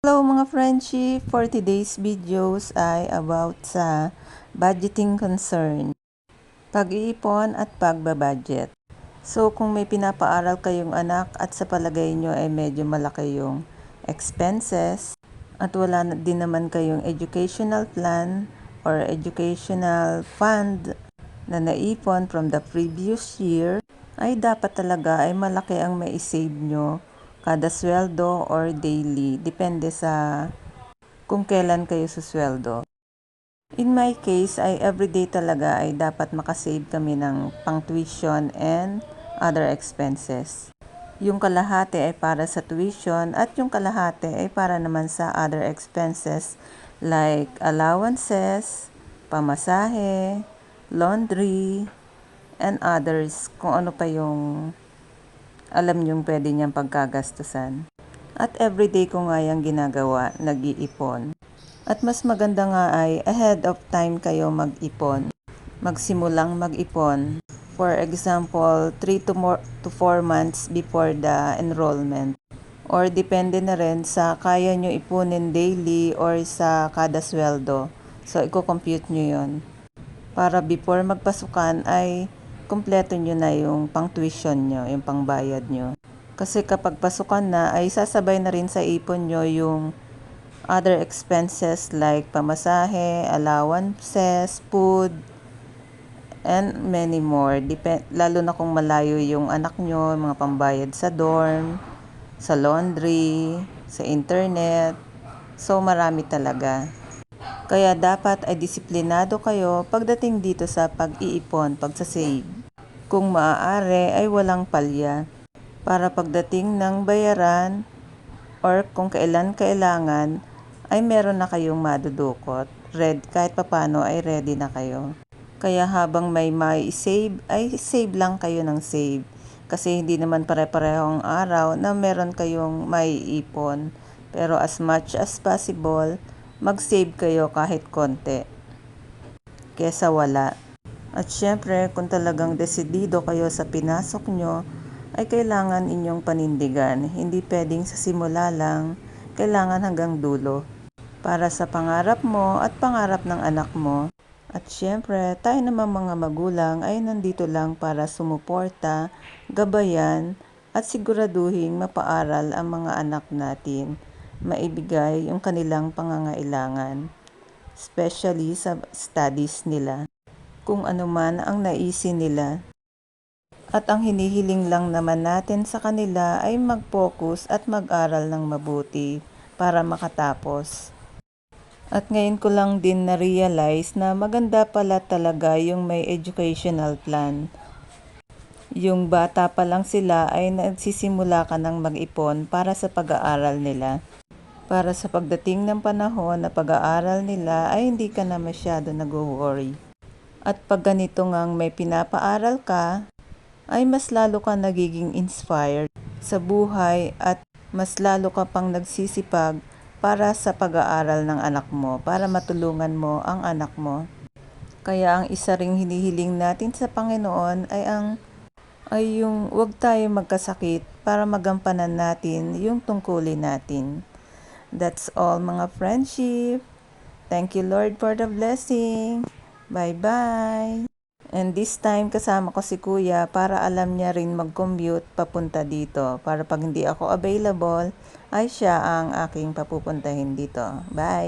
Hello mga friendship! For today's videos ay about sa budgeting concern, pag-iipon at pagbabudget. So kung may pinapaaral kayong anak at sa palagay nyo ay medyo malaki yung expenses at wala din naman kayong educational plan or educational fund na naipon from the previous year, ay dapat talaga ay malaki ang mai-save nyo kada sweldo or daily, depende sa kung kailan kayo susweldo. In my case ay everyday talaga ay dapat makasave kami ng pang tuition and other expenses. Yung kalahati ay para sa tuition at yung kalahati ay para naman sa other expenses like allowances, pamasahe, laundry, and others, kung ano pa yung alam niyong pwede niyang pagkagastusan. At everyday ko nga yung ginagawa, nag-iipon. At mas maganda nga ay ahead of time kayo mag-ipon. Magsimulang mag-ipon. For example, 3 to 4 months before the enrollment. Or depende na rin sa kaya nyo ipunin daily or sa kada sweldo. So, i-compute nyo yun. Para before magpasukan ay kumpleto nyo na yung pang tuition nyo, yung pangbayad nyo. Kasi kapag pasukan na ay sasabay na rin sa ipon nyo yung other expenses like pamasahe, allowances, food, and many more. Lalo na kung malayo yung anak nyo, mga pambayad sa dorm, sa laundry, sa internet. So marami talaga. Kaya dapat ay disiplinado kayo pagdating dito sa pag-iipon, pagsasave. Kung maaari ay walang palya para pagdating ng bayaran or kung kailan kailangan ay meron na kayong madudukot. Kahit papano ay ready na kayo. Kaya habang may save ay save lang kayo ng save. Kasi hindi naman pare-parehong araw na meron kayong maiipon. Pero as much as possible, mag-save kayo kahit konti kesa wala. At syempre, kung talagang desidido kayo sa pinasok nyo, ay kailangan inyong panindigan. Hindi pwedeng sa simula lang, kailangan hanggang dulo. Para sa pangarap mo at pangarap ng anak mo. At syempre, tayo naman mga magulang ay nandito lang para sumuporta, gabayan, at siguraduhin mapaaral ang mga anak natin. Maibigay yung kanilang pangangailangan, especially sa studies nila, kung ano man ang naisin nila. At ang hinihiling lang naman natin sa kanila ay mag-focus at mag-aral ng mabuti para makatapos. At ngayon ko lang din na-realize na maganda pala talaga yung may educational plan. Yung bata pa lang sila ay nagsisimula ka ng mag-ipon para sa pag-aaral nila. Para sa pagdating ng panahon na pag-aaral nila ay hindi ka na masyado nag-worry. At pag ganito ngang may pinapaaral ka, ay mas lalo ka nagiging inspired sa buhay at mas lalo ka pang nagsisipag para sa pag-aaral ng anak mo, para matulungan mo ang anak mo. Kaya ang isa ring hinihiling natin sa Panginoon ay yung huwag tayo magkasakit para magampanan natin yung tungkulin natin. That's all mga friendship. Thank you Lord for the blessing. Bye-bye. And this time kasama ko si Kuya para alam niya rin mag-commute papunta dito. Para pag hindi ako available ay siya ang aking papupuntahin dito. Bye!